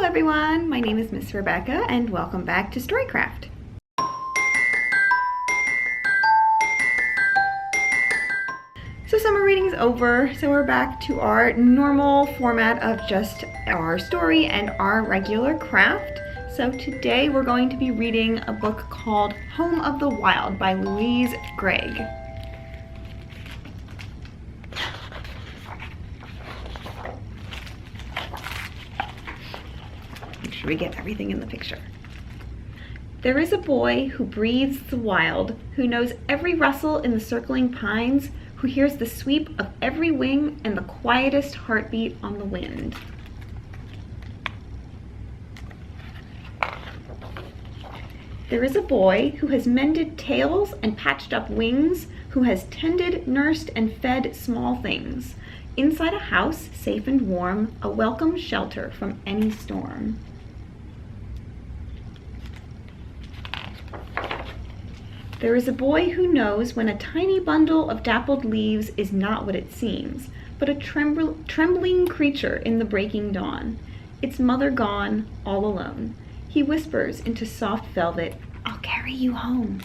everyone, my name is Miss Rebecca and welcome back to StoryCraft. So summer reading's over, so we're back to our normal format of just our story and our regular craft. So today we're going to be reading a book called Home of the Wild by Louise Greig. Make sure we get everything in the picture. There is a boy who breathes the wild, who knows every rustle in the circling pines, who hears the sweep of every wing and the quietest heartbeat on the wind. There is a boy who has mended tails and patched up wings, who has tended, nursed, and fed small things. Inside a house, safe and warm, a welcome shelter from any storm. There is a boy who knows when a tiny bundle of dappled leaves is not what it seems, but a trembling creature in the breaking dawn. Its mother gone, all alone. He whispers into soft velvet, "I'll carry you home."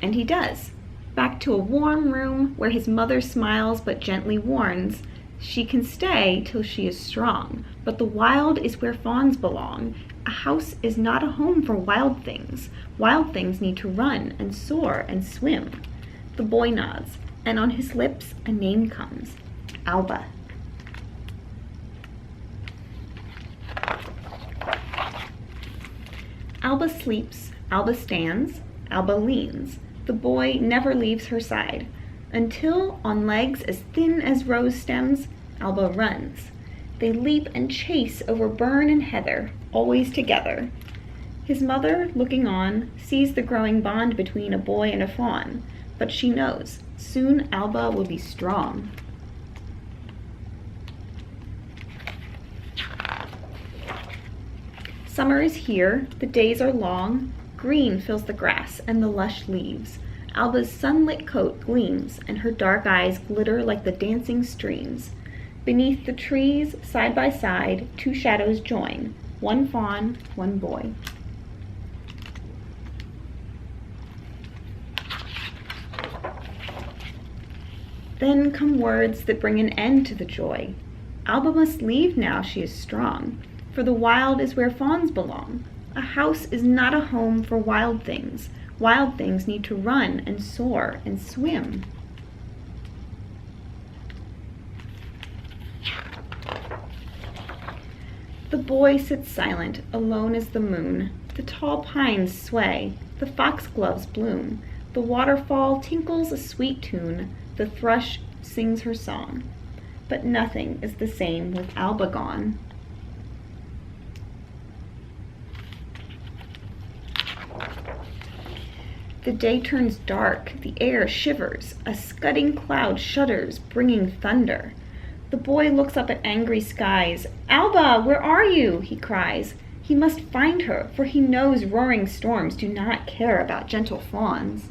And he does. Back to a warm room where his mother smiles but gently warns, she can stay till she is strong, but the wild is where fawns belong. A house is not a home for wild things. Wild things need to run and soar and swim. The boy nods, and on his lips a name comes, Alba. Alba sleeps, Alba stands, Alba leans. The boy never leaves her side, until, on legs as thin as rose stems, Alba runs. They leap and chase over burn and heather, always together. His mother, looking on, sees the growing bond between a boy and a fawn, but she knows, soon Alba will be strong. Summer is here, the days are long, green fills the grass and the lush leaves. Alba's sunlit coat gleams, and her dark eyes glitter like the dancing streams. Beneath the trees, side by side, two shadows join, one fawn, one boy. Then come words that bring an end to the joy. Alba must leave now she is strong, for the wild is where fawns belong. A house is not a home for wild things. Wild things need to run and soar and swim. The boy sits silent, alone as the moon. The tall pines sway, the foxgloves bloom. The waterfall tinkles a sweet tune. The thrush sings her song. But nothing is the same with Alba gone. The day turns dark, the air shivers, a scudding cloud shudders, bringing thunder. The boy looks up at angry skies. "Alba, where are you?" he cries. He must find her, for he knows roaring storms do not care about gentle fawns.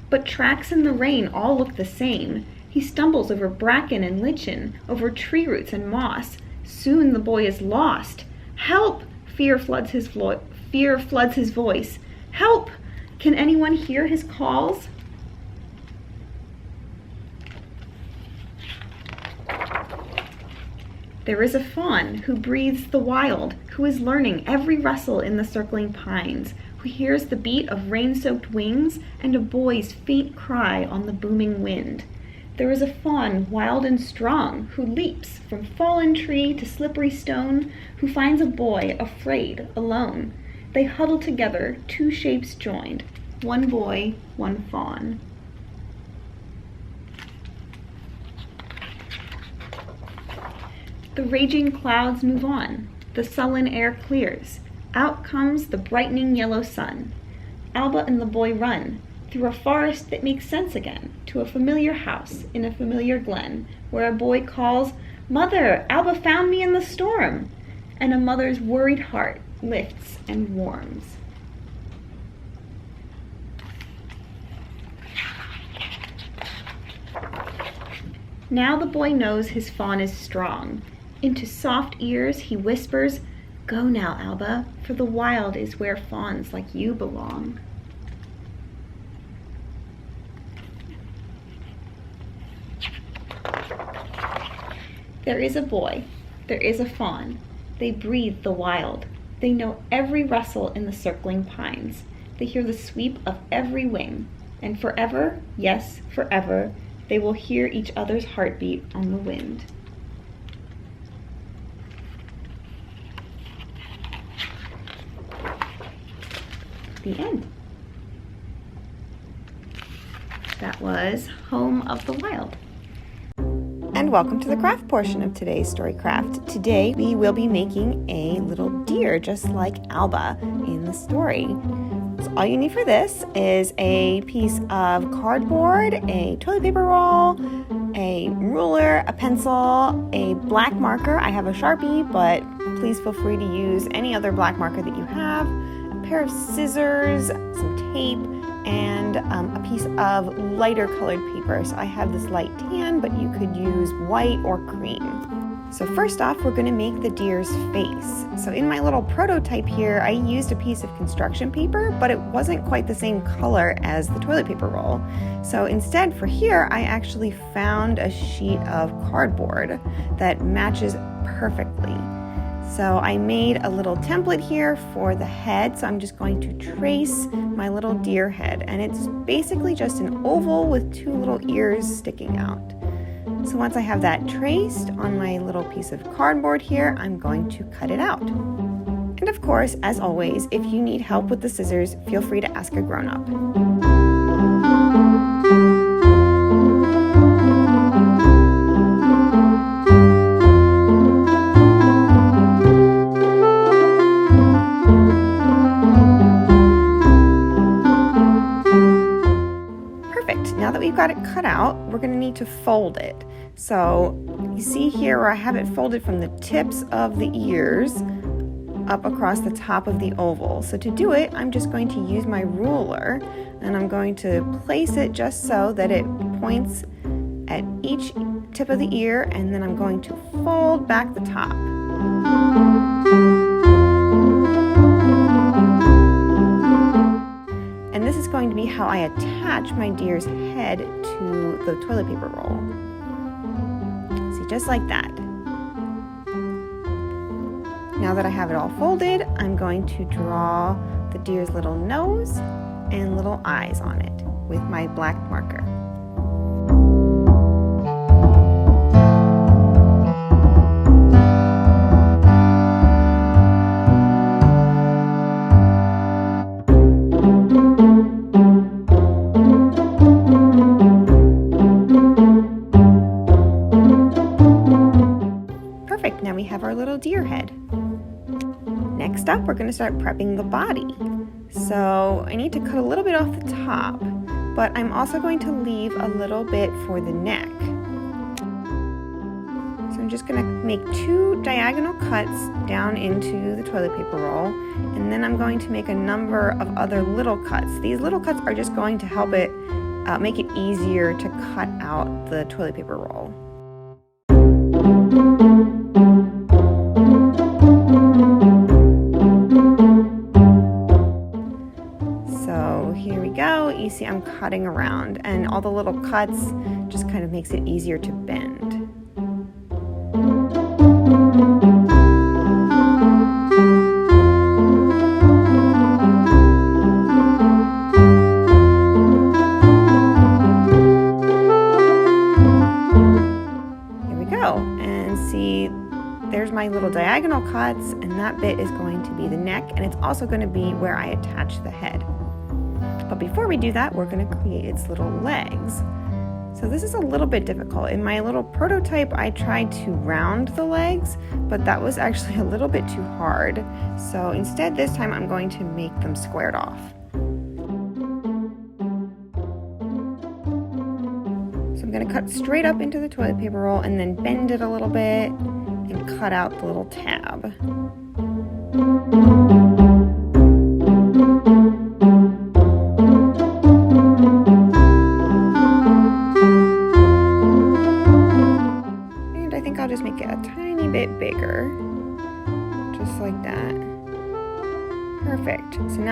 But tracks in the rain all look the same. He stumbles over bracken and lichen, over tree roots and moss. Soon the boy is lost. "Help!" Fear floods his voice. "Help! Can anyone hear his calls?" There is a fawn who breathes the wild, who is learning every rustle in the circling pines, who hears the beat of rain-soaked wings and a boy's faint cry on the booming wind. There is a fawn wild and strong, who leaps from fallen tree to slippery stone, who finds a boy afraid, alone. They huddle together, two shapes joined, one boy, one fawn. The raging clouds move on, the sullen air clears. Out comes the brightening yellow sun. Alba and the boy run, through a forest that makes sense again, to a familiar house in a familiar glen, where a boy calls, "Mother, Alba found me in the storm," and a mother's worried heart lifts and warms. Now the boy knows his fawn is strong. Into soft ears he whispers, "Go now, Alba, for the wild is where fawns like you belong." There is a boy, there is a fawn. They breathe the wild. They know every rustle in the circling pines. They hear the sweep of every wing. And forever, yes, forever, they will hear each other's heartbeat on the wind. The end. That was Home of the Wild. And welcome to the craft portion of today's StoryCraft. Today we will be making a little deer just like Alba in the story. So all you need for this is a piece of cardboard, a toilet paper roll, a ruler, a pencil, a black marker. I have a Sharpie, but please feel free to use any other black marker that you have, a pair of scissors, some tape, and a piece of lighter colored paper. So I have this light tan, but you could use white or cream. So first off, we're going to make the deer's face. So in my little prototype here, I used a piece of construction paper, but it wasn't quite the same color as the toilet paper roll. So instead for here, I actually found a sheet of cardboard that matches perfectly. So I made a little template here for the head, so I'm just going to trace my little deer head, and it's basically just an oval with two little ears sticking out. So once I have that traced on my little piece of cardboard here, I'm going to cut it out. And of course, as always, if you need help with the scissors, feel free to ask a grown-up. Now that we've got it cut out, we're going to need to fold it. So you see here where I have it folded from the tips of the ears up across the top of the oval. So to do it, I'm just going to use my ruler, and I'm going to place it just so that it points at each tip of the ear, and then I'm going to fold back the top. And this is going to be how I attach my deer's head to the toilet paper roll. See, just like that. Now that I have it all folded, I'm going to draw the deer's little nose and little eyes on it with my black marker. Now we have our little deer head. Next up, we're going to start prepping the body. So I need to cut a little bit off the top, but I'm also going to leave a little bit for the neck. So I'm just going to make 2 diagonal cuts down into the toilet paper roll, and then I'm going to make a number of other little cuts. These little cuts are just going to help it make it easier to cut out the toilet paper roll. So here we go. You see I'm cutting around, and all the little cuts just kind of makes it easier to bend. And see, there's my little diagonal cuts, and that bit is going to be the neck, and it's also going to be where I attach the head. But before we do that, we're going to create its little legs. So this is a little bit difficult. In my little prototype, I tried to round the legs, but that was actually a little bit too hard. So instead, this time I'm going to make them squared off. So I'm going to cut straight up into the toilet paper roll and then bend it a little bit and cut out the little tab.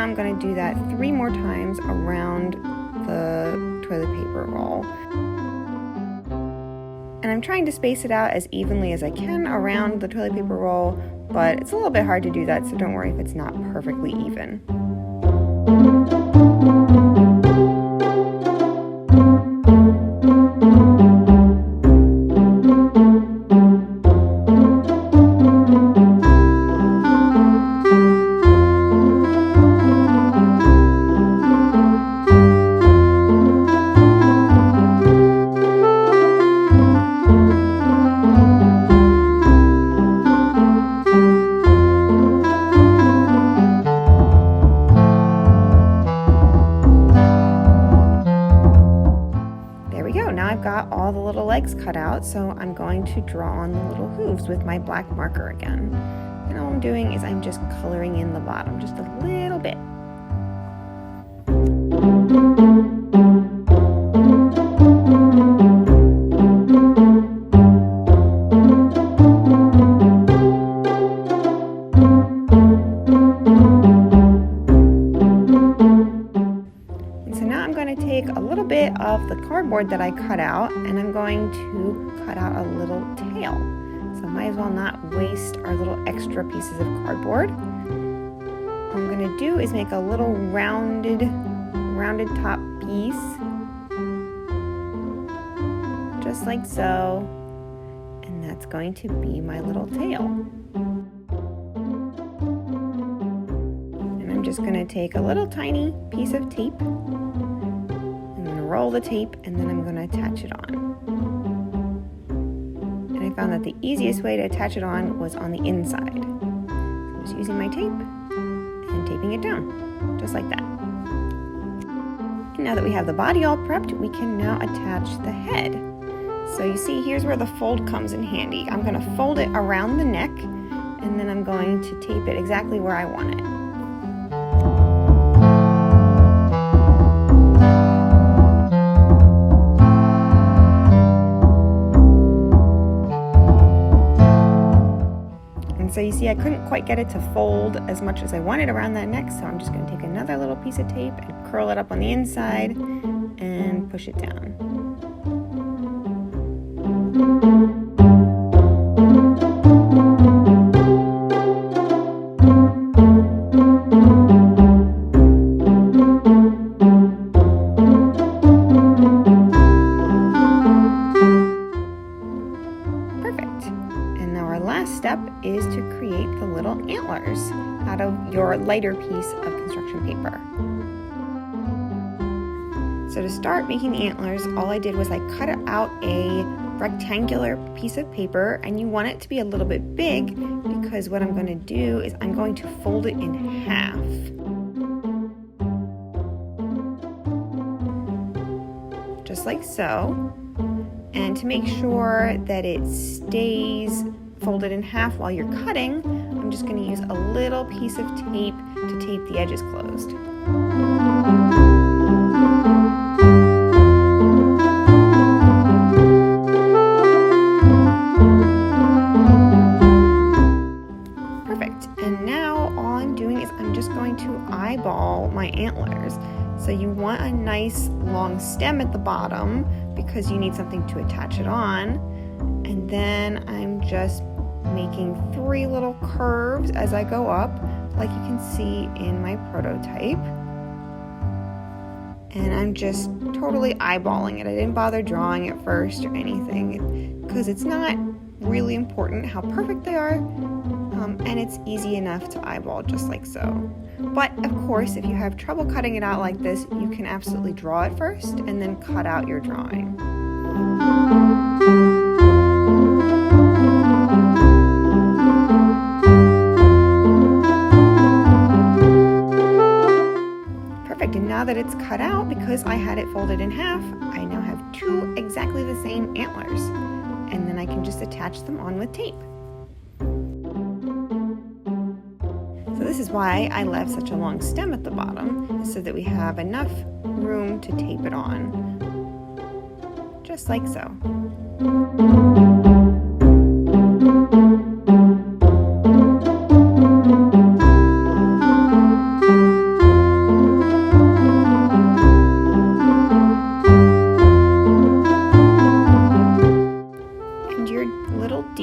I'm going to do that 3 more times around the toilet paper roll. And I'm trying to space it out as evenly as I can around the toilet paper roll, but it's a little bit hard to do that, so don't worry if it's not perfectly even. I've got all the little legs cut out, so I'm going to draw on the little hooves with my black marker again. And all I'm doing is I'm just coloring in the bottom just a little bit. Of the cardboard that I cut out, and I'm going to cut out a little tail. So I might as well not waste our little extra pieces of cardboard. What I'm going to do is make a little rounded top piece, just like so, and that's going to be my little tail. And I'm just going to take a little tiny piece of tape, roll the tape, and then I'm going to attach it on. And I found that the easiest way to attach it on was on the inside. So I'm just using my tape and taping it down, just like that. And now that we have the body all prepped, we can now attach the head. So you see, here's where the fold comes in handy. I'm going to fold it around the neck, and then I'm going to tape it exactly where I want it. So you see, I couldn't quite get it to fold as much as I wanted around that neck, so I'm just going to take another little piece of tape and curl it up on the inside and push it down. Step is to create the little antlers out of your lighter piece of construction paper. So to start making the antlers, all I did was I cut out a rectangular piece of paper, and you want it to be a little bit big because what I'm going to do is I'm going to fold it in half. Just like so. And to make sure that it stays folded in half while you're cutting, I'm just going to use a little piece of tape to tape the edges closed. Perfect. And now all I'm doing is I'm just going to eyeball my antlers. So you want a nice long stem at the bottom because you need something to attach it on. And then I'm just making 3 little curves as I go up, like you can see in my prototype. And I'm just totally eyeballing it. I didn't bother drawing it first or anything because it's not really important how perfect they are, and it's easy enough to eyeball just like so. But of course, if you have trouble cutting it out like this, you can absolutely draw it first and then cut out your drawing. And now that it's cut out, because I had it folded in half, I now have 2 exactly the same antlers. And then I can just attach them on with tape. So this is why I left such a long stem at the bottom, so that we have enough room to tape it on. Just like so.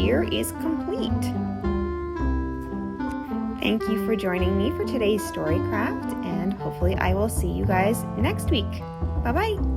ear is complete. Thank you for joining me for today's StoryCraft, and hopefully I will see you guys next week. Bye-bye.